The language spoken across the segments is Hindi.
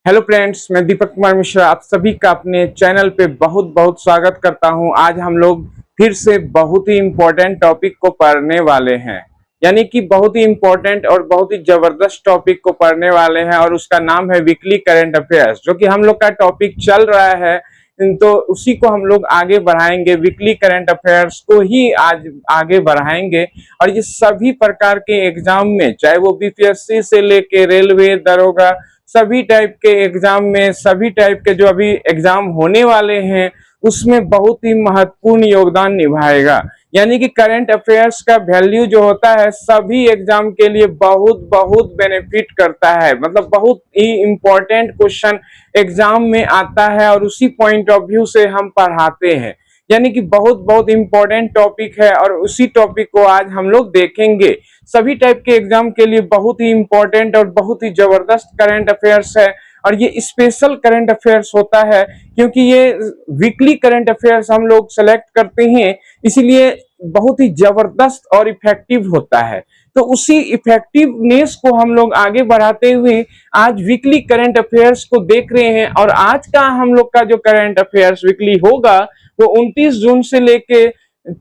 हेलो फ्रेंड्स, मैं दीपक कुमार मिश्रा आप सभी का अपने चैनल पे बहुत बहुत स्वागत करता हूं। आज हम लोग फिर से बहुत ही इम्पोर्टेंट टॉपिक को पढ़ने वाले हैं, यानी कि बहुत ही इम्पोर्टेंट और बहुत ही जबरदस्त टॉपिक को पढ़ने वाले हैं और उसका नाम है वीकली करंट अफेयर्स, जो कि हम लोग का टॉपिक चल रहा है। तो उसी को हम लोग आगे बढ़ाएंगे, वीकली करंट अफेयर्स को ही आज आगे बढ़ाएंगे। और ये सभी प्रकार के एग्जाम में, चाहे वो बीपीएससी से लेके रेलवे, दरोगा, सभी टाइप के एग्जाम में, सभी टाइप के जो अभी एग्जाम होने वाले हैं उसमें बहुत ही महत्वपूर्ण योगदान निभाएगा। यानी कि करंट अफेयर्स का वैल्यू जो होता है सभी एग्जाम के लिए बहुत बहुत बेनिफिट करता है, मतलब बहुत ही इंपॉर्टेंट क्वेश्चन एग्जाम में आता है और उसी पॉइंट ऑफ व्यू से हम पढ़ाते हैं। यानी कि बहुत बहुत इंपॉर्टेंट टॉपिक है और उसी टॉपिक को आज हम लोग देखेंगे। सभी टाइप के एग्जाम के लिए बहुत ही इंपॉर्टेंट और बहुत ही जबरदस्त करंट अफेयर्स है। और ये स्पेशल करंट अफेयर्स होता है क्योंकि ये वीकली करंट अफेयर्स हम लोग सेलेक्ट करते हैं, इसीलिए बहुत ही जबरदस्त और इफेक्टिव होता है। तो उसी इफेक्टिवनेस को हम लोग आगे बढ़ाते हुए आज वीकली करंट अफेयर्स को देख रहे हैं। और आज का हम लोग का जो करंट अफेयर्स वीकली होगा वो 29 जून से लेके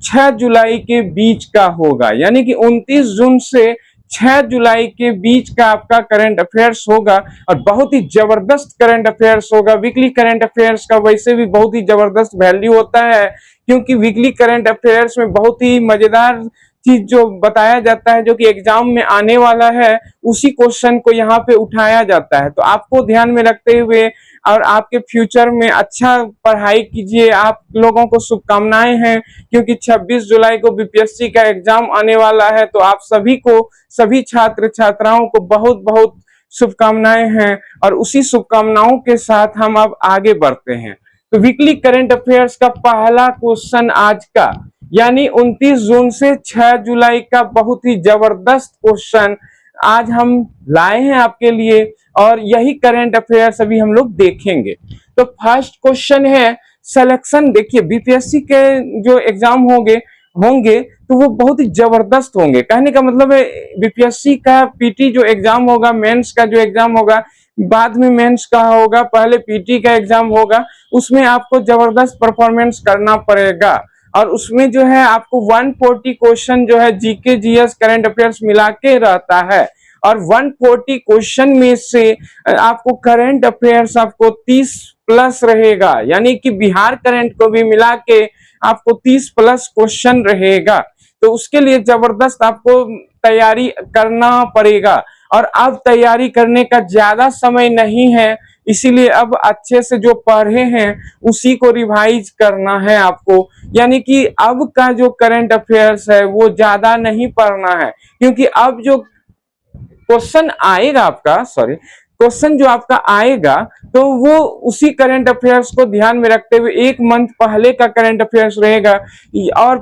6 जुलाई के बीच का होगा। यानी कि 29 जून से 6 जुलाई के बीच का आपका करंट अफेयर्स होगा और बहुत ही जबरदस्त करंट अफेयर्स होगा। वीकली करंट अफेयर्स का वैसे भी बहुत ही जबरदस्त वैल्यू होता है क्योंकि वीकली करंट अफेयर्स में बहुत ही मजेदार चीज जो बताया जाता है, जो कि एग्जाम में आने वाला है, उसी क्वेश्चन को यहाँ पे उठाया जाता है। तो आपको ध्यान में रखते हुए और आपके फ्यूचर में अच्छा पढ़ाई कीजिए। आप लोगों को शुभकामनाएं हैं क्योंकि 26 जुलाई को बीपीएससी का एग्जाम आने वाला है। तो आप सभी को, सभी छात्र छात्राओं को बहुत बहुत शुभकामनाएं हैं और उसी शुभकामनाओं के साथ हम अब आगे बढ़ते हैं। तो वीकली करंट अफेयर्स का पहला क्वेश्चन आज का, यानी 29 जून से 6 जुलाई का बहुत ही जबरदस्त क्वेश्चन आज हम लाए हैं आपके लिए और यही करंट अफेयर्स अभी हम लोग देखेंगे। तो फर्स्ट क्वेश्चन है सिलेक्शन। देखिए, बीपीएससी के जो एग्जाम होंगे तो वो बहुत ही जबरदस्त होंगे। कहने का मतलब है बीपीएससी का पीटी जो एग्जाम होगा, मेंस का जो एग्जाम होगा, बाद में मेंस का होगा, पहले पीटी का एग्जाम होगा, उसमें आपको जबरदस्त परफॉर्मेंस करना पड़ेगा। और उसमें जो है आपको 140 क्वेश्चन जो है जीके जीएस करंट अफेयर्स मिला के रहता है और 140 क्वेश्चन में से आपको करंट अफेयर्स आपको 30 प्लस रहेगा। यानी कि बिहार करंट को भी मिला के आपको 30 प्लस क्वेश्चन रहेगा। तो उसके लिए जबरदस्त आपको तैयारी करना पड़ेगा और अब तैयारी करने का ज्यादा समय नहीं है, इसीलिए अब अच्छे से जो पढ़े हैं उसी को रिवाइज करना है आपको। यानी कि अब का जो करंट अफेयर्स है वो ज्यादा नहीं पढ़ना है क्योंकि अब जो क्वेश्चन आएगा आपका, क्वेश्चन जो आपका आएगा तो वो उसी करंट अफेयर्स को ध्यान में रखते हुए एक मंथ पहले का करंट अफेयर्स रहेगा और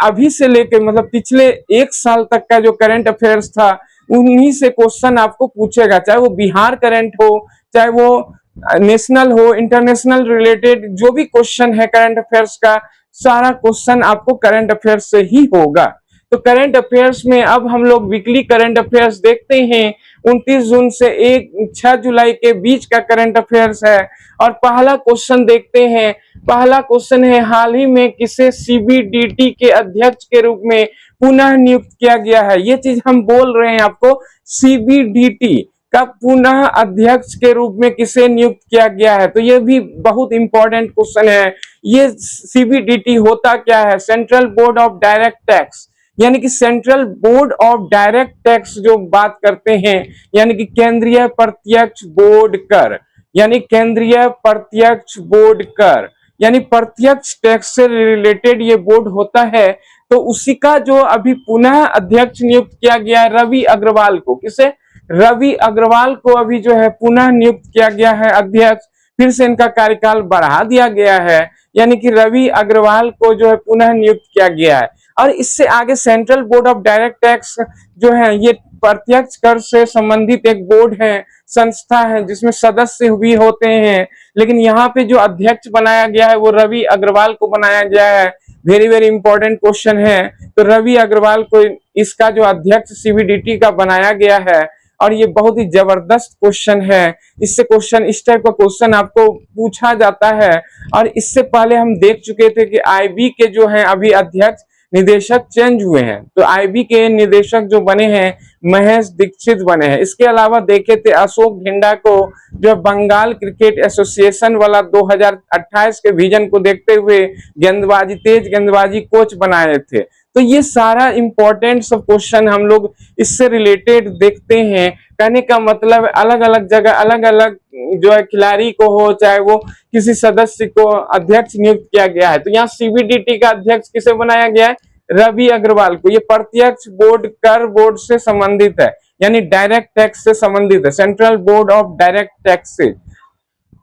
अभी से लेके मतलब पिछले एक साल तक का जो करंट अफेयर्स था उन्हीं से क्वेश्चन आपको पूछेगा, चाहे वो बिहार करंट हो, चाहे वो नेशनल हो, इंटरनेशनल रिलेटेड जो भी क्वेश्चन है करंट अफेयर्स का, सारा क्वेश्चन आपको करंट अफेयर्स से ही होगा। तो करंट अफेयर्स में अब हम लोग वीकली करंट अफेयर्स देखते हैं। 29 जून से 6 जुलाई के बीच का करंट अफेयर्स है और पहला क्वेश्चन देखते हैं। पहला क्वेश्चन है, हाल ही में किसे सीबीडीटी के अध्यक्ष के रूप में पुनः नियुक्त किया गया है? ये चीज हम बोल रहे हैं आपको, सीबीडीटी का पुनः अध्यक्ष के रूप में किसे नियुक्त किया गया है? तो ये भी बहुत इंपॉर्टेंट क्वेश्चन है। ये सीबीडीटी होता क्या है? Central board of direct tax, यानी कि central board of direct tax जो बात करते हैं, यानी कि केंद्रीय प्रत्यक्ष बोर्ड कर, यानी केंद्रीय प्रत्यक्ष बोर्ड कर, यानी प्रत्यक्ष टैक्स से रिलेटेड ये बोर्ड होता है। तो उसी का जो अभी पुनः अध्यक्ष नियुक्त किया गया है रवि अग्रवाल को। किसे? रवि अग्रवाल को अभी जो है पुनः नियुक्त किया गया है अध्यक्ष, फिर से इनका कार्यकाल बढ़ा दिया गया है, यानी कि रवि अग्रवाल को जो है पुनः नियुक्त किया गया है। और इससे आगे central board of direct tax जो है ये प्रत्यक्ष कर से संबंधित एक बोर्ड है, संस्था है जिसमें सदस्य भी होते हैं, लेकिन यहाँ पे जो अध्यक्ष बनाया गया है वो रवि अग्रवाल को बनाया गया है। वेरी वेरी इंपॉर्टेंट क्वेश्चन है। तो रवि अग्रवाल को इसका जो अध्यक्ष सीबीडीटी का बनाया गया है और ये बहुत ही जबरदस्त क्वेश्चन है। इससे क्वेश्चन इस टाइप का क्वेश्चन आपको पूछा जाता है। और इससे पहले हम देख चुके थे कि आईबी के जो हैं अभी अध्यक्ष निदेशक चेंज हुए हैं। तो आईबी के निदेशक जो बने हैं महेश दीक्षित बने हैं। इसके अलावा देखे थे अशोक ढिंडा को जो बंगाल क्रिकेट एसोसिएशन वाला 2028 के विजन को देखते हुए गेंदबाजी तेज गेंदबाजी कोच बनाए थे। तो ये सारा इंपॉर्टेंट सब क्वेश्चन हम लोग इससे रिलेटेड देखते हैं। कहने का मतलब अलग अलग जगह अलग अलग जो है खिलाड़ी को हो चाहे वो किसी सदस्य को अध्यक्ष नियुक्त किया गया है। तो यहाँ सीबीडीटी का अध्यक्ष किसे बनाया गया है? रवि अग्रवाल को। ये प्रत्यक्ष बोर्ड कर बोर्ड से संबंधित है, यानी डायरेक्ट टैक्स से संबंधित है, central board of direct tax से।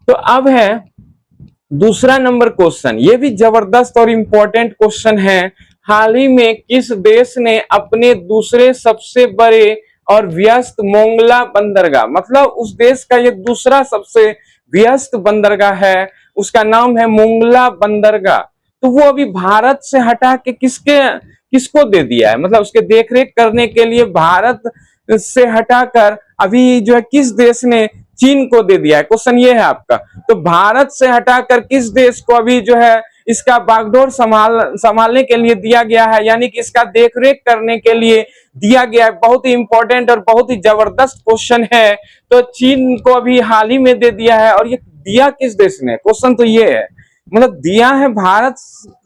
तो अब है दूसरा नंबर क्वेश्चन, ये भी जबरदस्त और इंपॉर्टेंट क्वेश्चन है। हाल ही में किस देश ने अपने दूसरे सबसे बड़े और व्यस्त मोंगला बंदरगाह, मतलब उस देश का ये दूसरा सबसे व्यस्त बंदरगाह है, उसका नाम है मोंगला बंदरगाह। तो वो अभी भारत से हटा के किसको दे दिया है? मतलब उसके देखरेख करने के लिए भारत से हटाकर अभी जो है किस देश ने चीन को दे दिया है? क्वेश्चन ये है आपका। तो भारत से हटाकर किस देश को अभी जो है इसका बागडोर संभालने के लिए दिया गया है, यानी कि इसका देखरेख करने के लिए दिया गया है? बहुत ही इंपॉर्टेंट और बहुत ही जबरदस्त क्वेश्चन है। तो चीन को अभी हाल ही में दे दिया है। और ये दिया किस देश ने? क्वेश्चन तो ये है, मतलब दिया है भारत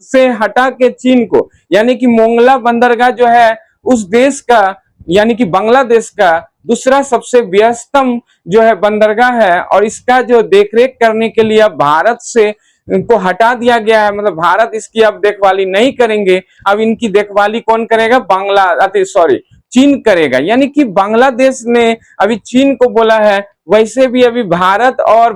से हटा के चीन को, यानी कि मोंगला बंदरगाह जो है उस देश का, यानी कि बांग्लादेश का दूसरा सबसे व्यस्तम जो है बंदरगाह है। और इसका जो देखरेख करने के लिए अब भारत से इनको हटा दिया गया है। मतलब भारत इसकी अब देखभाली नहीं करेंगे, अब इनकी देखभाली कौन करेगा? चीन करेगा। यानी कि बांग्लादेश ने अभी चीन को बोला है। वैसे भी अभी भारत और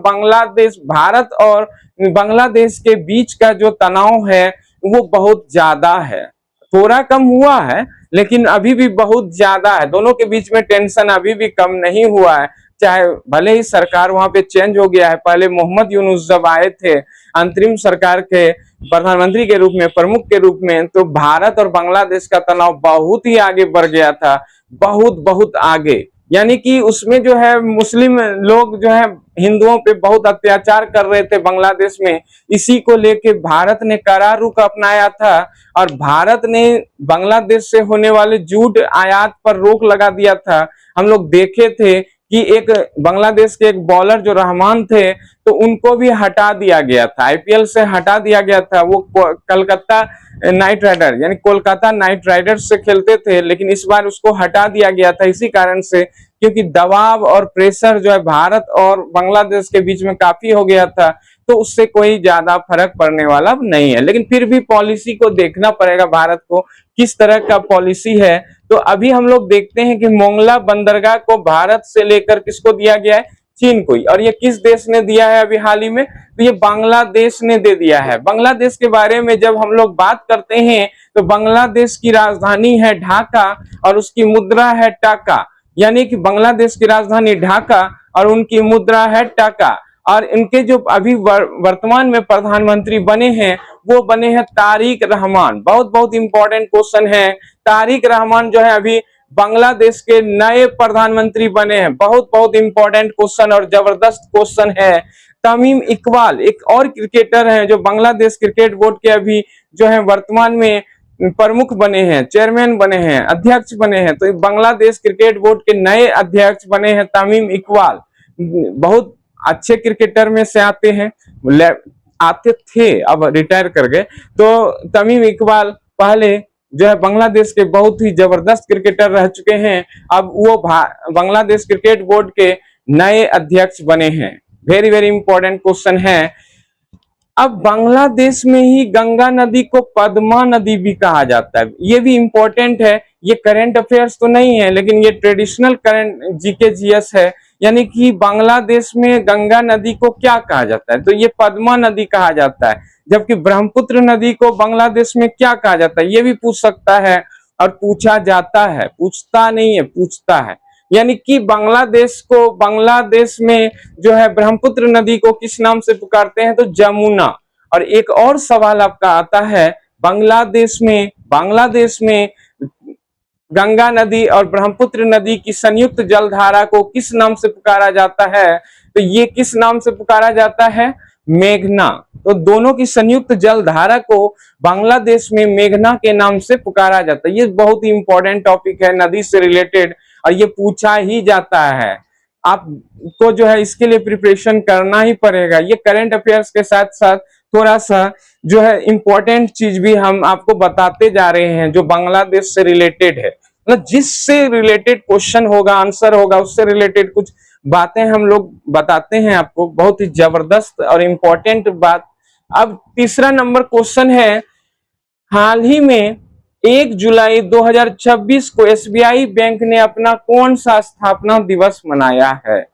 बांग्लादेश के बीच का जो तनाव है वो बहुत ज्यादा है। थोड़ा कम हुआ है लेकिन अभी भी बहुत ज्यादा है। दोनों के बीच में टेंशन अभी भी कम नहीं हुआ है। चाहे भले ही सरकार वहां पे चेंज हो गया है, पहले मोहम्मद यूनुस जब आए थे अंतरिम सरकार के प्रधानमंत्री के रूप में, प्रमुख के रूप में, तो भारत और बांग्लादेश का तनाव बहुत ही आगे बढ़ गया था, बहुत आगे। यानी कि उसमें जो है मुस्लिम लोग जो है हिंदुओं पे बहुत अत्याचार कर रहे थे बांग्लादेश में। इसी को लेके भारत ने कड़ा रुख अपनाया था और भारत ने बांग्लादेश से होने वाले जूट आयात पर रोक लगा दिया था। हम लोग देखे थे कि एक बांग्लादेश के एक बॉलर जो रहमान थे तो उनको भी हटा दिया गया था, आईपीएल से हटा दिया गया था। वो कलकत्ता नाइट राइडर यानी कोलकाता नाइट राइडर्स से खेलते थे, लेकिन इस बार उसको हटा दिया गया था इसी कारण से क्योंकि दबाव और प्रेशर जो है भारत और बांग्लादेश के बीच में काफी हो गया था। तो उससे कोई ज्यादा फर्क पड़ने वाला नहीं है, लेकिन फिर भी पॉलिसी को देखना पड़ेगा भारत को किस तरह का पॉलिसी है। तो अभी हम लोग देखते हैं कि मोंगला बंदरगाह को भारत से लेकर किसको दिया गया है? चीन को। और ये किस देश ने दिया है अभी हाल ही में? तो ये बांग्लादेश ने दे दिया है। बांग्लादेश के बारे में जब हम लोग बात करते हैं तो बांग्लादेश की राजधानी है ढाका और उसकी मुद्रा है टाका। यानी कि बांग्लादेश की राजधानी ढाका और उनकी मुद्रा है टाका। और इनके जो अभी वर्तमान में प्रधानमंत्री बने हैं वो बने हैं तारिक रहमान। बहुत इंपॉर्टेंट क्वेश्चन है। तारिक रहमान जो है अभी बांग्लादेश के नए प्रधानमंत्री बने हैं। बहुत इंपॉर्टेंट क्वेश्चन और जबरदस्त क्वेश्चन है। तमीम इकबाल एक और क्रिकेटर हैं जो बांग्लादेश क्रिकेट बोर्ड के अभी जो है वर्तमान में प्रमुख बने हैं, चेयरमैन बने हैं, अध्यक्ष बने हैं। तो बांग्लादेश क्रिकेट बोर्ड के नए अध्यक्ष बने हैं तमीम इकबाल। बहुत अच्छे क्रिकेटर में से आते थे, अब रिटायर कर गए। तो तमीम इकबाल पहले जो है बांग्लादेश के बहुत ही जबरदस्त क्रिकेटर रह चुके हैं। अब वो बांग्लादेश क्रिकेट बोर्ड के नए अध्यक्ष बने हैं। वेरी इंपॉर्टेंट क्वेश्चन है। अब बांग्लादेश में ही गंगा नदी को पद्मा नदी भी कहा जाता है। ये भी इंपॉर्टेंट है। ये करंट अफेयर्स तो नहीं है लेकिन ये ट्रेडिशनल करंट जीके जीएस है। यानी कि बांग्लादेश में गंगा नदी को क्या कहा जाता है? तो ये पद्मा नदी कहा जाता है। जबकि ब्रह्मपुत्र नदी को बांग्लादेश में क्या कहा जाता है? ये भी पूछ सकता है और पूछा जाता है, पूछता नहीं है, पूछता है। यानी कि बांग्लादेश में जो है ब्रह्मपुत्र नदी को किस नाम से पुकारते हैं? तो जमुना। और एक और सवाल आपका आता है, बांग्लादेश में गंगा नदी और ब्रह्मपुत्र नदी की संयुक्त जलधारा को किस नाम से पुकारा जाता है? तो ये किस नाम से पुकारा जाता है? मेघना। तो दोनों की संयुक्त जलधारा को बांग्लादेश में मेघना के नाम से पुकारा जाता है। ये बहुत ही इंपॉर्टेंट टॉपिक है नदी से रिलेटेड, और ये पूछा ही जाता है। आपको जो है इसके लिए प्रिपरेशन करना ही पड़ेगा। ये करंट अफेयर्स के साथ साथ थोड़ा सा जो है इंपॉर्टेंट चीज भी हम आपको बताते जा रहे हैं जो बांग्लादेश से रिलेटेड है। मतलब जिससे रिलेटेड क्वेश्चन होगा, आंसर होगा, उससे रिलेटेड कुछ बातें हम लोग बताते हैं आपको, बहुत ही जबरदस्त और इम्पोर्टेंट बात। अब तीसरा नंबर क्वेश्चन है, हाल ही में 1 जुलाई 2026 को एसबीआई बैंक ने अपना कौन सा स्थापना दिवस मनाया है?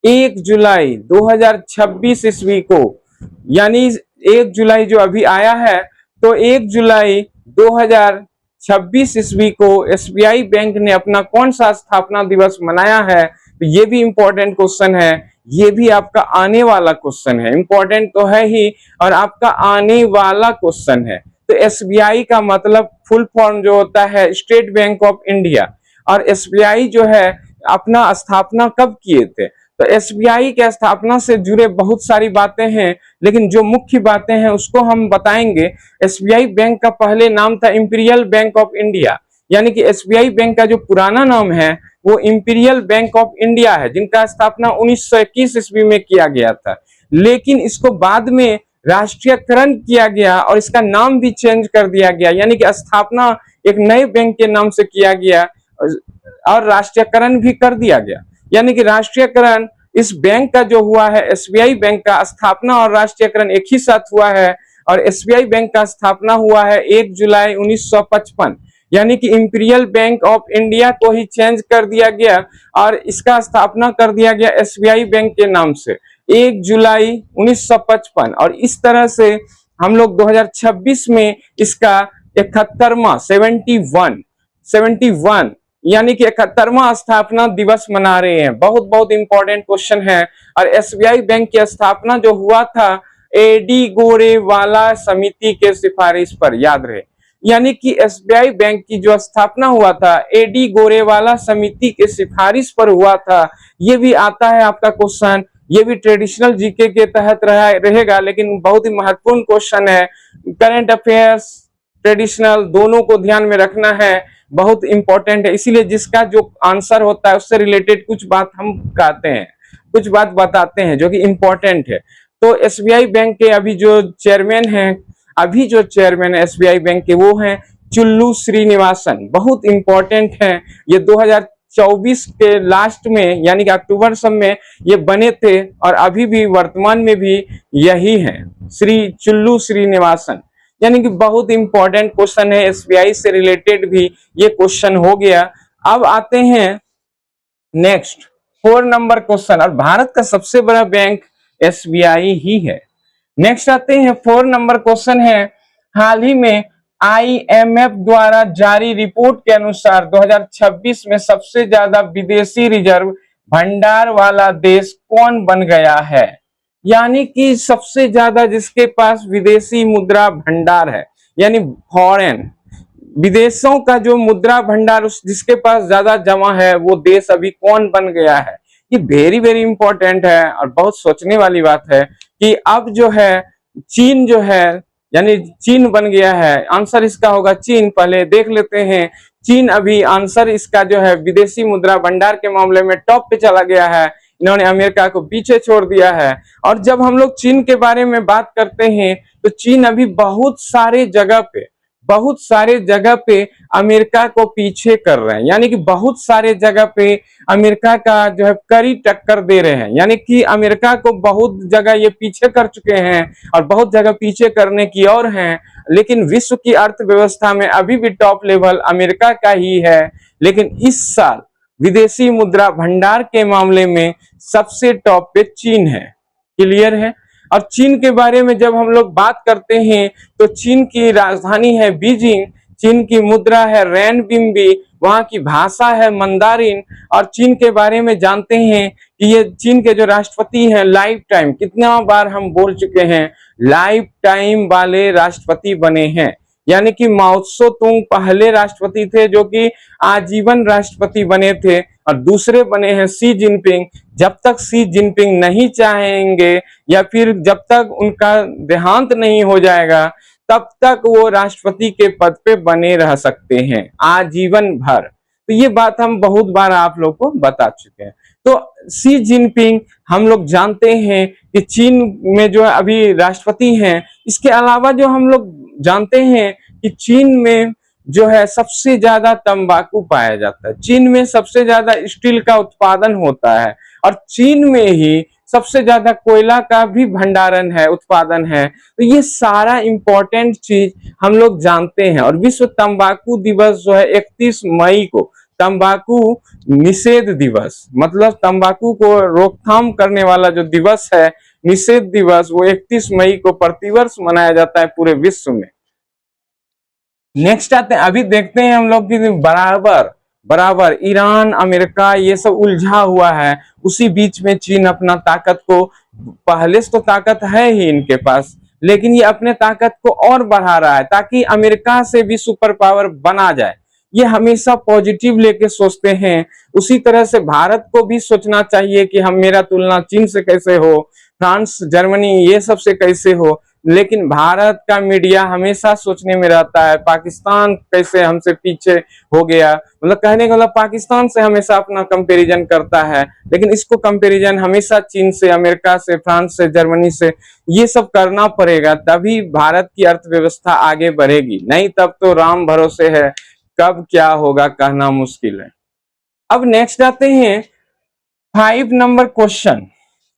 1 जुलाई 2026 ईस्वी को, यानी 1 जुलाई जो अभी आया है, तो 1 जुलाई 2026 ईस्वी को एसबीआई बैंक ने अपना कौन सा स्थापना दिवस मनाया है? तो ये भी इंपॉर्टेंट क्वेश्चन है, ये भी आपका आने वाला क्वेश्चन है। इंपॉर्टेंट तो है ही और आपका आने वाला क्वेश्चन है। तो एसबीआई का मतलब फुल फॉर्म जो होता है स्टेट बैंक ऑफ इंडिया, और एसबीआई जो है अपना स्थापना कब किए थे? तो एसबीआई के स्थापना से जुड़े बहुत सारी बातें हैं, लेकिन जो मुख्य बातें हैं उसको हम बताएंगे। एसबीआई बैंक का पहले नाम था इंपीरियल बैंक ऑफ इंडिया, यानी कि एसबीआई बैंक का जो पुराना नाम है वो इंपीरियल बैंक ऑफ इंडिया है, जिनका स्थापना 1921 ईस्वी में किया गया था। लेकिन इसको बाद में राष्ट्रीयकरण किया गया और इसका नाम भी चेंज कर दिया गया, यानी कि स्थापना एक नए बैंक के नाम से किया गया और राष्ट्रीयकरण भी कर दिया गया। यानी कि राष्ट्रीयकरण इस बैंक का जो हुआ है, एसबीआई बैंक का स्थापना और राष्ट्रीयकरण एक ही साथ हुआ है, और एसबीआई बैंक का स्थापना हुआ है 1 जुलाई 1955। यानी कि इंपीरियल बैंक ऑफ इंडिया को ही चेंज कर दिया गया और इसका स्थापना कर दिया गया एसबीआई बैंक के नाम से 1 जुलाई 1955। और इस तरह से हम लोग 2026 में इसका 71वां 71 यानी कि 71वां स्थापना दिवस मना रहे हैं। बहुत बहुत इंपॉर्टेंट क्वेश्चन है। और एसबीआई बैंक की स्थापना जो हुआ था एडी गोरेवाला समिति के सिफारिश पर, याद रहे। यानी कि एसबीआई बैंक की जो स्थापना हुआ था एडी गोरेवाला समिति के सिफारिश पर हुआ था। ये भी आता है आपका क्वेश्चन, ये भी ट्रेडिशनल जीके के तहत रहेगा, लेकिन बहुत ही महत्वपूर्ण क्वेश्चन है। करंट अफेयर्स ट्रेडिशनल दोनों को ध्यान में रखना है, बहुत इंपॉर्टेंट है। इसीलिए जिसका जो आंसर होता है उससे रिलेटेड कुछ बात हम कहते हैं, कुछ बात बताते हैं जो कि इंपॉर्टेंट है। तो एसबीआई बैंक के अभी जो चेयरमैन है एसबीआई बैंक के, वो हैं चुल्लू श्रीनिवासन। बहुत इंपॉर्टेंट है। ये 2024 के लास्ट में यानी कि अक्टूबर सब में ये बने थे और अभी भी वर्तमान में भी यही हैं, चुल्लू श्रीनिवासन। यानी कि बहुत इंपॉर्टेंट क्वेश्चन है, एसबीआई से रिलेटेड भी ये क्वेश्चन हो गया। अब आते हैं नेक्स्ट 4 नंबर क्वेश्चन, और भारत का सबसे बड़ा बैंक एसबीआई ही है। नेक्स्ट आते हैं 4 नंबर क्वेश्चन है, हाल ही में आईएमएफ द्वारा जारी रिपोर्ट के अनुसार 2026 में सबसे ज्यादा विदेशी रिजर्व भंडार वाला देश कौन बन गया है? यानी कि सबसे ज्यादा जिसके पास विदेशी मुद्रा भंडार है, यानी फॉरेन विदेशों का जो मुद्रा भंडार जिसके पास ज्यादा जमा है, वो देश अभी कौन बन गया है? ये वेरी वेरी इंपॉर्टेंट है और बहुत सोचने वाली बात है कि अब जो है चीन जो है, यानी चीन बन गया है। आंसर इसका होगा चीन। पहले देख लेते हैं, चीन अभी आंसर इसका जो है विदेशी मुद्रा भंडार के मामले में टॉप पे चला गया है। इन्होंने अमेरिका को पीछे छोड़ दिया है। और जब हम लोग चीन के बारे में बात करते हैं तो चीन अभी बहुत सारे जगह पे अमेरिका को पीछे कर रहे हैं, यानी कि बहुत सारे जगह पे अमेरिका का जो है कड़ी टक्कर दे रहे हैं। यानी कि अमेरिका को बहुत जगह ये पीछे कर चुके हैं और बहुत जगह पीछे करने की और हैं, लेकिन विश्व की अर्थव्यवस्था में अभी भी टॉप लेवल अमेरिका का ही है। लेकिन इस साल विदेशी मुद्रा भंडार के मामले में सबसे टॉप पे चीन है। क्लियर है? और चीन के बारे में जब हम लोग बात करते हैं तो चीन की राजधानी है बीजिंग, चीन की मुद्रा है रेनबिंबी, वहां की भाषा है मंदारिन। और चीन के बारे में जानते हैं कि ये चीन के जो राष्ट्रपति हैं लाइफ टाइम, कितना बार हम बोल चुके हैं, लाइफ टाइम वाले राष्ट्रपति बने हैं। यानी कि माओ त्से तुंग पहले राष्ट्रपति थे जो कि आजीवन राष्ट्रपति बने थे, और दूसरे बने हैं शी जिनपिंग। जब तक शी जिनपिंग नहीं चाहेंगे या फिर जब तक उनका देहांत नहीं हो जाएगा तब तक वो राष्ट्रपति के पद पे बने रह सकते हैं आजीवन भर। तो ये बात हम बहुत बार आप लोग को बता चुके हैं। तो शी जिनपिंग हम लोग जानते हैं कि चीन में जो अभी राष्ट्रपति हैं। इसके अलावा जो हम लोग जानते हैं कि चीन में जो है सबसे ज्यादा तंबाकू पाया जाता है, चीन में सबसे ज्यादा स्टील का उत्पादन होता है, और चीन में ही सबसे ज्यादा कोयला का भी भंडारण है, उत्पादन है। तो ये सारा इंपॉर्टेंट चीज हम लोग जानते हैं। और विश्व तंबाकू दिवस जो है 31 मई को, तंबाकू निषेध दिवस, मतलब तंबाकू को रोकथाम करने वाला जो दिवस है, निषेध दिवस, वो 31 मई को प्रतिवर्ष मनाया जाता है पूरे विश्व में। नेक्स्ट आते हैं, अभी देखते हैं हम लोग कि बराबर ईरान अमेरिका ये सब उलझा हुआ है, उसी बीच में चीन अपना ताकत को, पहले से तो ताकत है ही इनके पास, लेकिन ये अपने ताकत को और बढ़ा रहा है ताकि अमेरिका से भी सुपर पावर बना जाए। ये हमेशा पॉजिटिव लेके सोचते हैं। उसी तरह से भारत को भी सोचना चाहिए कि हम, मेरा तुलना चीन से कैसे हो, फ्रांस जर्मनी ये सब से कैसे हो, लेकिन भारत का मीडिया हमेशा सोचने में रहता है पाकिस्तान कैसे हमसे पीछे हो गया, मतलब कहने का मतलब पाकिस्तान से हमेशा अपना कंपैरिजन करता है, लेकिन इसको कंपैरिजन हमेशा चीन से, अमेरिका से, फ्रांस से, जर्मनी से, ये सब करना पड़ेगा, तभी भारत की अर्थव्यवस्था आगे बढ़ेगी, नहीं तब तो राम भरोसे है, कब क्या होगा कहना मुश्किल है। अब नेक्स्ट आते हैं 5 नंबर क्वेश्चन।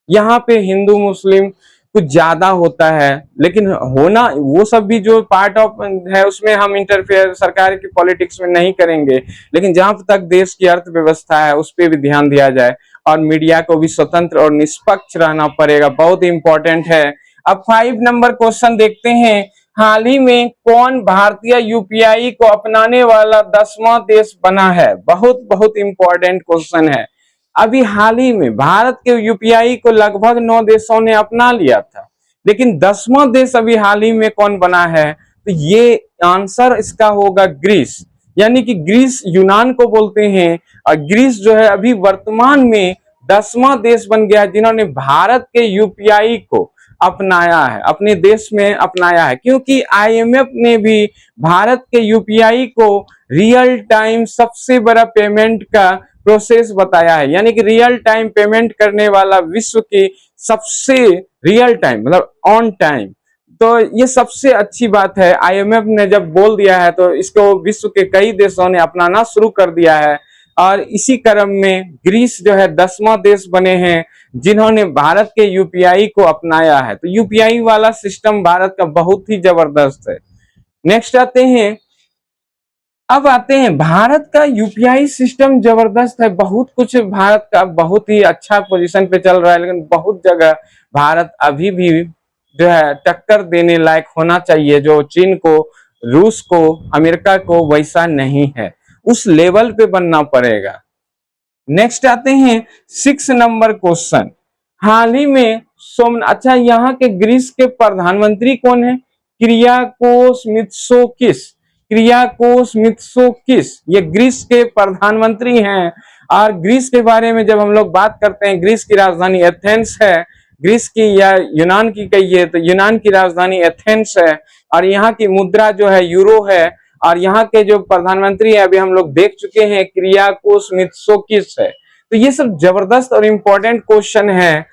यहाँ पे हिंदू मुस्लिम कुछ ज्यादा होता है, लेकिन होना वो सब भी जो पार्ट ऑफ है उसमें हम इंटरफेयर सरकार की पॉलिटिक्स में नहीं करेंगे, लेकिन जहां तक देश की अर्थव्यवस्था है उस पर भी ध्यान दिया जाए, और मीडिया को भी स्वतंत्र और निष्पक्ष रहना पड़ेगा, बहुत इंपॉर्टेंट है। अब 5 नंबर क्वेश्चन देखते हैं, हाल ही में कौन भारतीय यूपीआई को अपनाने वाला 10वां देश बना है? बहुत इंपॉर्टेंट क्वेश्चन है। अभी हाल ही में भारत के यूपीआई को लगभग 9 देशों ने अपना लिया था, लेकिन 10वां देश अभी हाल ही में कौन बना है? तो ये आंसर इसका होगा ग्रीस, यानी कि ग्रीस यूनान को बोलते हैं, और ग्रीस जो है अभी वर्तमान में 10वां देश बन गया जिन्होंने भारत के यूपीआई को अपनाया है, अपने देश में अपनाया है, क्योंकि आईएमएफ ने भी भारत के यूपीआई को रियल टाइम सबसे बड़ा पेमेंट का प्रोसेस बताया है, यानी कि रियल टाइम पेमेंट करने वाला विश्व की सबसे रियल टाइम मतलब ऑन टाइम। तो ये सबसे अच्छी बात है, आईएमएफ ने जब बोल दिया है तो इसको विश्व के कई देशों ने अपनाना शुरू कर दिया है, और इसी क्रम में ग्रीस जो है 10वां देश बने हैं जिन्होंने भारत के यूपीआई को अपनाया है। तो यूपीआई वाला सिस्टम भारत का बहुत ही जबरदस्त है। नेक्स्ट आते हैं, अब आते हैं भारत का यूपीआई सिस्टम जबरदस्त है, बहुत कुछ भारत का बहुत ही अच्छा पोजीशन पे चल रहा है, लेकिन बहुत जगह भारत अभी भी जो है टक्कर देने लायक होना चाहिए, जो चीन को, रूस को, अमेरिका को वैसा नहीं है, उस लेवल पे बनना पड़ेगा। नेक्स्ट आते हैं 6 नंबर क्वेश्चन, हाल ही में अच्छा यहाँ के ग्रीस के प्रधानमंत्री कौन है? किरियाकोस मित्सोकिस, किरियाकोस मित्सोकिस ये ग्रीस के प्रधानमंत्री हैं। और ग्रीस के बारे में जब हम लोग बात करते हैं, ग्रीस की राजधानी एथेंस है, ग्रीस की या यूनान की कहिए तो यूनान की राजधानी एथेंस है, और यहाँ की मुद्रा जो है यूरो है, और यहाँ के जो प्रधानमंत्री है अभी हम लोग देख चुके हैं किरियाकोस मित्सोकिस है। तो ये सब जबरदस्त और इंपॉर्टेंट क्वेश्चन है।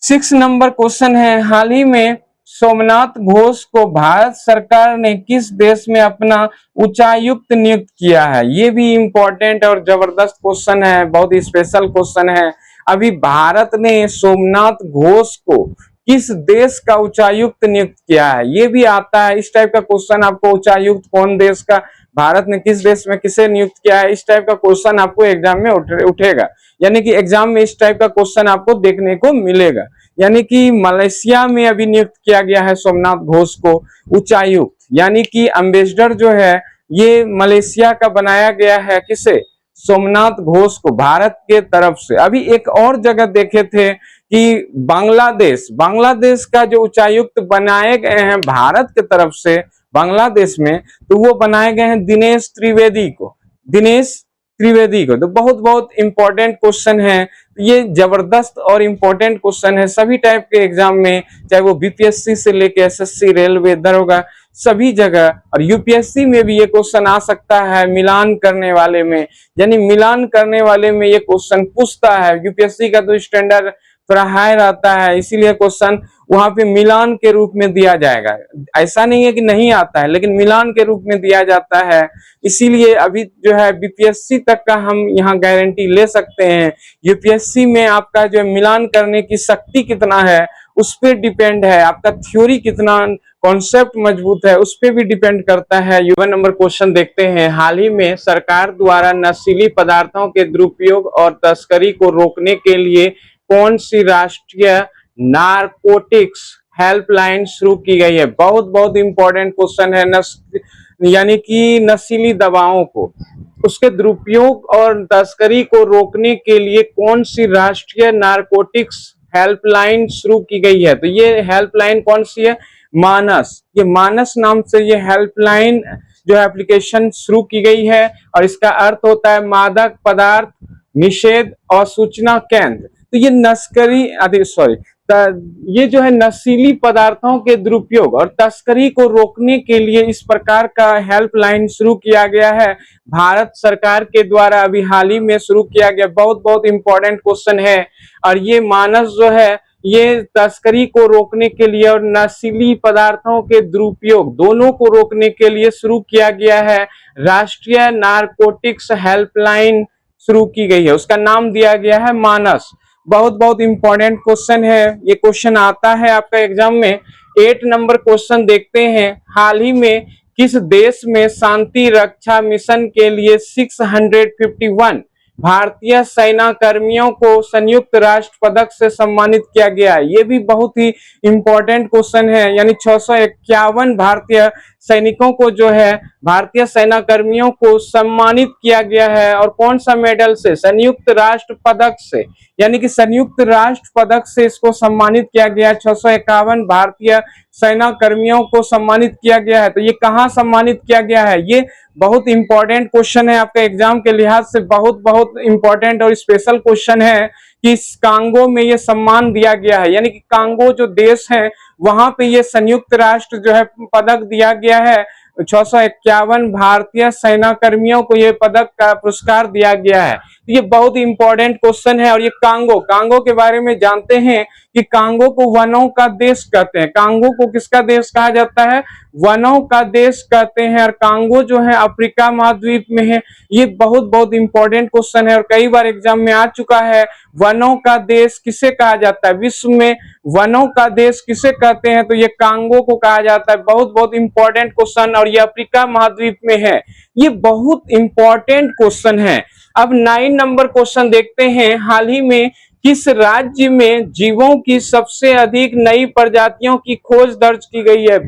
6 नंबर क्वेश्चन है, हाल ही में सोमनाथ घोष को भारत सरकार ने किस देश में अपना उच्चायुक्त नियुक्त किया है? ये भी इंपॉर्टेंट और जबरदस्त क्वेश्चन है, बहुत ही स्पेशल क्वेश्चन है। अभी भारत ने सोमनाथ घोष को किस देश का उच्चायुक्त नियुक्त किया है? ये भी आता है, इस टाइप का क्वेश्चन आपको, उच्चायुक्त कौन देश का, भारत ने किस देश में किसे नियुक्त किया है, इस टाइप का क्वेश्चन आपको एग्जाम में उठेगा, यानी कि एग्जाम में इस टाइप का क्वेश्चन आपको देखने को मिलेगा। यानी कि मलेशिया में अभी नियुक्त किया गया है सोमनाथ घोष को उच्चायुक्त, यानी कि एम्बेसडर जो है ये मलेशिया का बनाया गया है, किसे? सोमनाथ घोष को, भारत के तरफ से। अभी एक और जगह देखे थे कि बांग्लादेश का जो उच्चायुक्त बनाए गए हैं भारत के तरफ से, बांग्लादेश में, तो वो बनाए गए हैं दिनेश त्रिवेदी को, दिनेश त्रिवेदी को। तो बहुत बहुत इंपॉर्टेंट क्वेश्चन है, ये जबरदस्त और इंपॉर्टेंट क्वेश्चन है सभी टाइप के एग्जाम में, चाहे वो बीपीएससी से लेके एसएससी, रेलवे, दरोगा, सभी जगह। और यूपीएससी में भी ये क्वेश्चन आ सकता है मिलान करने वाले में, यानी मिलान करने वाले में ये क्वेश्चन पूछता है। यूपीएससी का तो स्टैंडर्ड थोड़ा हाई रहता है, इसीलिए क्वेश्चन वहां पे मिलान के रूप में दिया जाएगा। ऐसा नहीं है कि नहीं आता है, लेकिन मिलान के रूप में दिया जाता है। इसीलिए अभी जो है बीपीएससी तक का हम यहाँ गारंटी ले सकते हैं। यूपीएससी में आपका जो मिलान करने की शक्ति कितना है उस पर डिपेंड है, आपका थ्योरी कितना, कॉन्सेप्ट मजबूत है, उस पर भी डिपेंड करता है। 1 नंबर क्वेश्चन देखते हैं। हाल ही में सरकार द्वारा नशीली पदार्थों के दुरुपयोग और तस्करी को रोकने के लिए कौन सी राष्ट्रीय नारकोटिक्स हेल्पलाइन शुरू की गई है? बहुत बहुत इंपॉर्टेंट क्वेश्चन है। यानी कि नशीली दवाओं को, उसके दुरुपयोग और तस्करी को रोकने के लिए कौन सी राष्ट्रीय नारकोटिक्स हेल्पलाइन शुरू की गई है? तो ये हेल्पलाइन कौन सी है? मानस। ये मानस नाम से ये हेल्पलाइन जो एप्लीकेशन शुरू की गई है, और इसका अर्थ होता है मादक पदार्थ निषेध और सूचना केंद्र। तो ये ये जो है नशीली पदार्थों के दुरुपयोग और तस्करी को रोकने के लिए इस प्रकार का हेल्पलाइन शुरू किया गया है भारत सरकार के द्वारा, अभी हाल ही में शुरू किया गया। बहुत बहुत इंपॉर्टेंट क्वेश्चन है। और ये मानस जो है ये तस्करी को रोकने के लिए और नशीली पदार्थों के दुरुपयोग दोनों को रोकने के लिए शुरू किया गया है। राष्ट्रीय नारकोटिक्स हेल्पलाइन शुरू की गई है, उसका नाम दिया गया है मानस। बहुत बहुत इंपॉर्टेंट क्वेश्चन है, ये क्वेश्चन आता है आपका एग्जाम में। 8 नंबर क्वेश्चन देखते हैं। हाल ही में किस देश में शांति रक्षा मिशन के लिए 651 भारतीय सेना कर्मियों को संयुक्त राष्ट्र पदक से सम्मानित किया गया है? ये भी बहुत ही इंपॉर्टेंट क्वेश्चन है। यानी 651 भारतीय सैनिकों को जो है, भारतीय सेना कर्मियों को सम्मानित किया गया है। और कौन सा मेडल से? संयुक्त राष्ट्र पदक से। यानी कि संयुक्त राष्ट्र पदक से इसको सम्मानित किया गया है। 651 भारतीय सेना कर्मियों को सम्मानित किया गया है। तो ये कहाँ सम्मानित किया गया है? ये बहुत इंपॉर्टेंट क्वेश्चन है आपका एग्जाम के लिहाज से, बहुत बहुत इंपॉर्टेंट और स्पेशल क्वेश्चन है कि इस कांगो में ये सम्मान दिया गया है। यानी कि कांगो जो देश है वहां पे ये संयुक्त राष्ट्र जो है पदक दिया गया है। 651 भारतीय सेना कर्मियों को ये पदक का पुरस्कार दिया गया है। ये बहुत इंपॉर्टेंट क्वेश्चन है। और ये कांगो के बारे में जानते हैं कि कांगो को वनों का देश कहते हैं। कांगो को किसका देश कहा जाता है? वनों का देश कहते हैं। और कांगो जो है अफ्रीका महाद्वीप में है। ये बहुत बहुत इंपॉर्टेंट क्वेश्चन है और कई बार एग्जाम में आ चुका है। वनों का देश किसे कहा जाता है? विश्व में वनों का देश किसे कहते हैं? तो ये कांगो को कहा जाता है। बहुत बहुत इंपॉर्टेंट क्वेश्चन, और ये अफ्रीका महाद्वीप में है। ये बहुत इंपॉर्टेंट क्वेश्चन है। अब 9 नंबर क्वेश्चन देखते हैं। हाल ही में किस राज्य में जीवों की सबसे अधिक नई प्रजातियों की खोज दर्ज की गई है?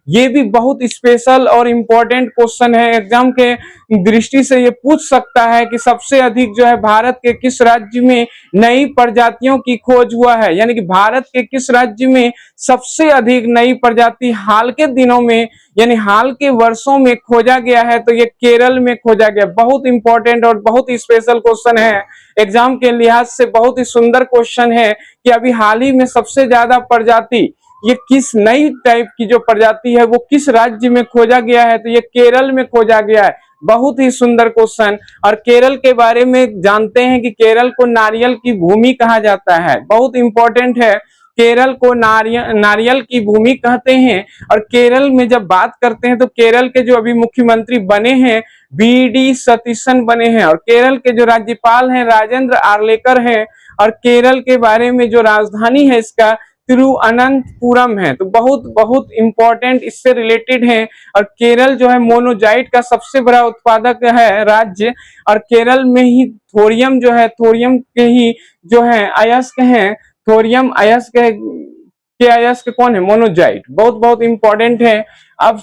ये भी बहुत स्पेशल और इम्पोर्टेंट क्वेश्चन है। एग्जाम के दृष्टि से ये पूछ सकता है कि सबसे अधिक जो है भारत के किस राज्य में नई प्रजातियों की खोज हुआ है? यानी कि भारत के किस राज्य में सबसे अधिक नई प्रजाति हाल के दिनों में, यानी हाल के वर्षों में खोजा गया है? तो ये केरल में खोजा गया। बहुत इंपॉर्टेंट और बहुत ही स्पेशल क्वेश्चन है। एग्जाम के लिहाज से बहुत ही सुंदर क्वेश्चन है कि अभी हाल ही में सबसे ज्यादा प्रजाति ये किस नई टाइप की जो प्रजाति है वो किस राज्य में खोजा गया है? तो ये केरल में खोजा गया है। बहुत ही सुंदर क्वेश्चन। और केरल के बारे में जानते हैं कि केरल को नारियल की भूमि कहा जाता है। बहुत इंपॉर्टेंट है। केरल को नारियल की भूमि कहते हैं। और केरल में जब बात करते हैं तो केरल के जो अभी मुख्यमंत्री बने हैं बीडी सतीशन बने हैं। और केरल के जो राज्यपाल हैं राजेंद्र आर्लेकर हैं। और केरल के बारे में जो राजधानी है इसका तिरुअनंतपुरम है। तो बहुत बहुत इंपॉर्टेंट इससे रिलेटेड है। और केरल जो है मोनोजाइट का सबसे बड़ा उत्पादक है राज्य। और केरल में ही थोरियम जो है, थोरियम के ही जो है अयस्क हैं, थोरियम अयस्क के अयस्क कौन है? मोनोजाइट। बहुत बहुत इंपॉर्टेंट है। अब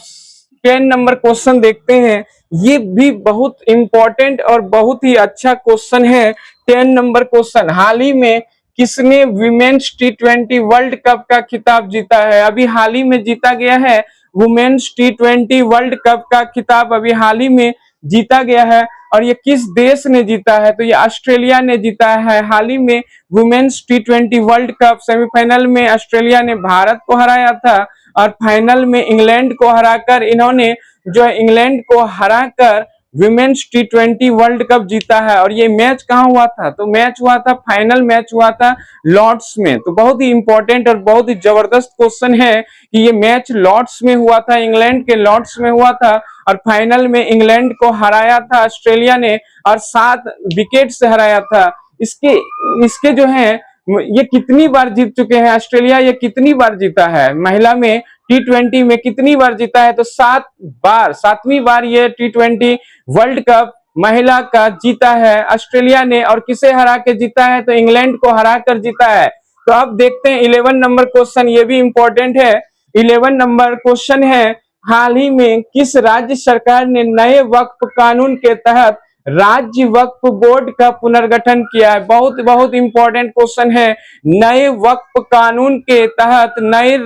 10 नंबर क्वेश्चन देखते हैं। ये भी बहुत इंपॉर्टेंट और बहुत ही अच्छा क्वेश्चन है। 10 नंबर क्वेश्चन, हाल ही में किसने विमेन्स T20 वर्ल्ड कप का खिताब जीता है? अभी हाल ही में जीता गया है वुमेन्स T20 वर्ल्ड कप का खिताब अभी हाल ही में जीता गया है। और ये किस देश ने जीता है? तो ये ऑस्ट्रेलिया ने जीता है हाल ही में women's T20 world cup. Semifinal में ऑस्ट्रेलिया ने भारत को हराया था और फाइनल में इंग्लैंड को हराकर इन्होंने जो इंग्लैंड को हराकर विमेन्स T20 वर्ल्ड कप जीता है। और ये मैच कहाँ हुआ था? तो मैच हुआ था, फाइनल मैच हुआ था लॉर्ड्स में। तो बहुत ही इंपॉर्टेंट और बहुत ही जबरदस्त क्वेश्चन है कि ये मैच लॉर्ड्स में हुआ था, इंग्लैंड के लॉर्ड्स में हुआ था और फाइनल में इंग्लैंड को हराया था ऑस्ट्रेलिया ने और 7 विकेट से हराया था। इसके जो है ये कितनी बार जीत चुके हैं ऑस्ट्रेलिया? ये कितनी बार जीता है महिला में T20 में कितनी बार जीता है? तो 7 बार, 7वीं बार ये T20 वर्ल्ड कप महिला का जीता है ऑस्ट्रेलिया ने। और किसे हरा के जीता है? तो इंग्लैंड को हरा कर जीता है। तो अब देखते हैं 11 नंबर क्वेश्चन, ये भी इंपॉर्टेंट है। 11 नंबर क्वेश्चन है, हाल ही में किस राज्य सरकार ने नए वक्फ कानून के तहत राज्य वक्फ बोर्ड का पुनर्गठन किया है? बहुत बहुत इंपॉर्टेंट क्वेश्चन है। नए वक्फ कानून के तहत नए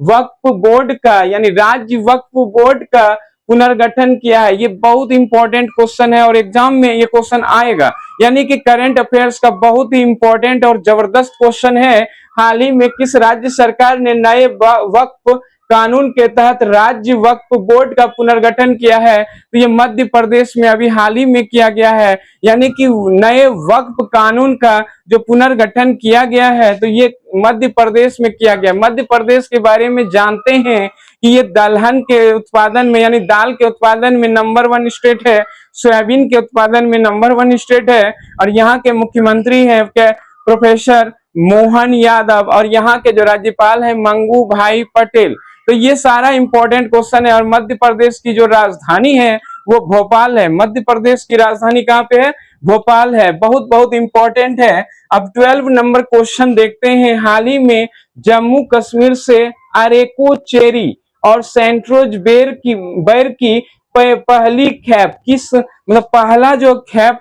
वक्फ बोर्ड का यानी राज्य वक्फ बोर्ड का पुनर्गठन किया है। ये बहुत इंपॉर्टेंट क्वेश्चन है और एग्जाम में ये क्वेश्चन आएगा, यानी कि करंट अफेयर्स का बहुत ही इंपॉर्टेंट और जबरदस्त क्वेश्चन है। हाल ही में किस राज्य सरकार ने नए वक्फ कानून के तहत राज्य वक्फ बोर्ड का पुनर्गठन किया है? तो ये मध्य प्रदेश में अभी हाल ही में किया गया है, यानी कि नए वक्फ कानून का जो पुनर्गठन किया गया है तो ये मध्य प्रदेश में किया गया। मध्य प्रदेश के बारे में जानते हैं कि ये दलहन के उत्पादन में यानी दाल के उत्पादन में नंबर 1 स्टेट है, सोयाबीन के उत्पादन में नंबर 1 स्टेट है और यहाँ के मुख्यमंत्री हैं प्रोफेसर मोहन यादव और यहाँ के जो राज्यपाल हैं मंगू भाई पटेल। तो ये सारा इंपॉर्टेंट क्वेश्चन है। और मध्य प्रदेश की जो राजधानी है वो भोपाल है। मध्य प्रदेश की राजधानी कहाँ पे है? भोपाल है। बहुत बहुत इंपॉर्टेंट है। अब 12 नंबर क्वेश्चन देखते हैं, हाल ही में जम्मू कश्मीर से अरेको चेरी और सेंट्रोज बैर की पहली खेप किस मतलब पहला जो खेप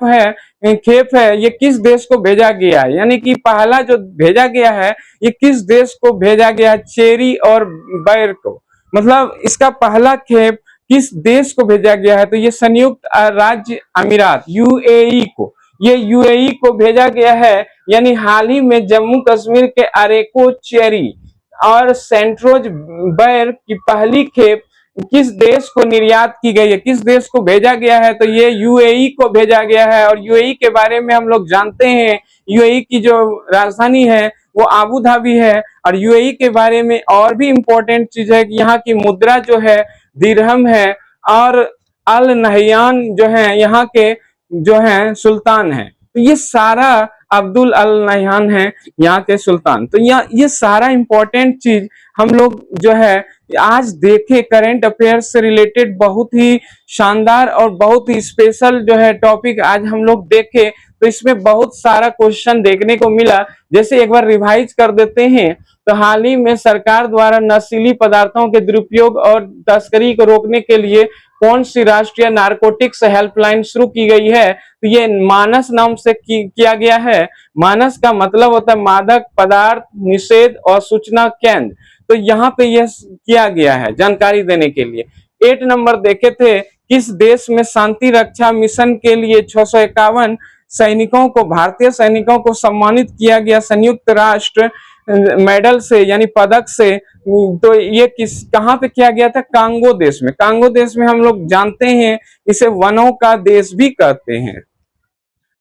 है ये किस देश को भेजा गया है? यानी कि पहला जो भेजा गया है ये किस देश को भेजा गया है? चेरी और बैर को, मतलब इसका पहला खेप किस देश को भेजा गया है? तो ये संयुक्त राज्य अमीरात यूएई को, ये यूएई को भेजा गया है। यानी हाल ही में जम्मू कश्मीर के अरेको चेरी और सेंट्रोज बैर की पहली खेप किस देश को निर्यात की गई है, किस देश को भेजा गया है? तो ये यूएई को भेजा गया है। और यूएई के बारे में हम लोग जानते हैं, यूएई की जो राजधानी है वो आबू धाबी है। और यूएई के बारे में और भी इंपॉर्टेंट चीज है कि यहाँ की मुद्रा जो है दिरहम है और अल नहयान जो है यहाँ के जो है सुल्तान है। तो ये सारा अब्दुल अल नहयान है यहाँ के सुल्तान। तो ये सारा इंपॉर्टेंट चीज हम लोग जो है आज देखे, करंट अफेयर्स से रिलेटेड बहुत ही शानदार और बहुत ही स्पेशल जो है टॉपिक आज हम लोग देखे। तो इसमें बहुत सारा क्वेश्चन देखने को मिला। जैसे एक बार रिवाइज कर देते हैं, तो हाल ही में सरकार द्वारा नशीली पदार्थों के दुरुपयोग और तस्करी को रोकने के लिए कौन सी राष्ट्रीय नारकोटिक्स हेल्पलाइन शुरू की गई है? तो ये मानस नाम से किया गया है। मानस का मतलब होता है मादक पदार्थ निषेध और सूचना केंद्र। तो यहाँ पे यह किया गया है जानकारी देने के लिए। 8 नंबर देखे थे, किस देश में शांति रक्षा मिशन के लिए 651 सैनिकों को, भारतीय सैनिकों को सम्मानित किया गया संयुक्त राष्ट्र मेडल से यानी पदक से? तो ये कहाँ पे किया गया था? कांगो देश में। कांगो देश में हम लोग जानते हैं इसे वनों का देश भी कहते हैं।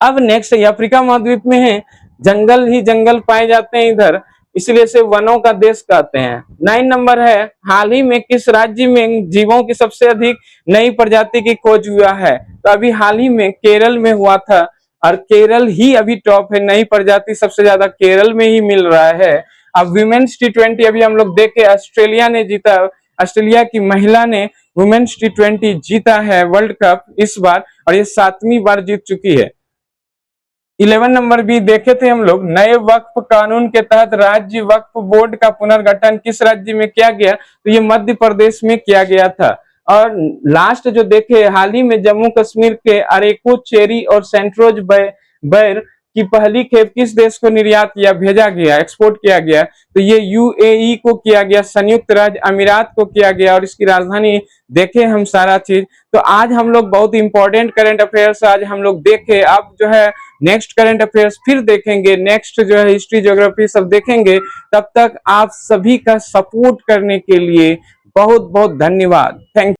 अब नेक्स्ट अफ्रीका महाद्वीप में है, जंगल ही जंगल पाए जाते हैं इधर, इसलिए इसे वनों का देश कहते हैं। 9 नंबर है, हाल ही में किस राज्य में जीवों की सबसे अधिक नई प्रजाति की खोज हुआ है? तो अभी हाल ही में केरल में हुआ था और केरल ही अभी टॉप है, नई प्रजाति सबसे ज्यादा केरल में ही मिल रहा है। अब विमेन्स T20 अभी हम लोग देखे, ऑस्ट्रेलिया ने जीता, ऑस्ट्रेलिया की महिला ने वुमेन्स T20 जीता है वर्ल्ड कप इस बार और ये 7वीं बार जीत चुकी है। 11 नंबर भी देखे थे हम लोग, नए वक्फ कानून के तहत राज्य वक्फ बोर्ड का पुनर्गठन किस राज्य में किया गया? तो ये मध्य प्रदेश में किया गया था। और लास्ट जो देखे, हाल ही में जम्मू कश्मीर के अरेको चेरी और सेंट्रोज बैर कि पहली खेप किस देश को निर्यात या भेजा गया, एक्सपोर्ट किया गया, तो ये यूएई को किया गया, संयुक्त राज्य अमीरात को किया गया, और इसकी राजधानी देखे हम सारा चीज। तो आज हम लोग बहुत इंपॉर्टेंट करंट अफेयर्स आज हम लोग देखे। अब जो है नेक्स्ट करंट अफेयर्स फिर देखेंगे, नेक्स्ट जो है हिस्ट्री ज्योग्राफी सब देखेंगे। तब तक आप सभी का सपोर्ट करने के लिए बहुत बहुत धन्यवाद। थैंक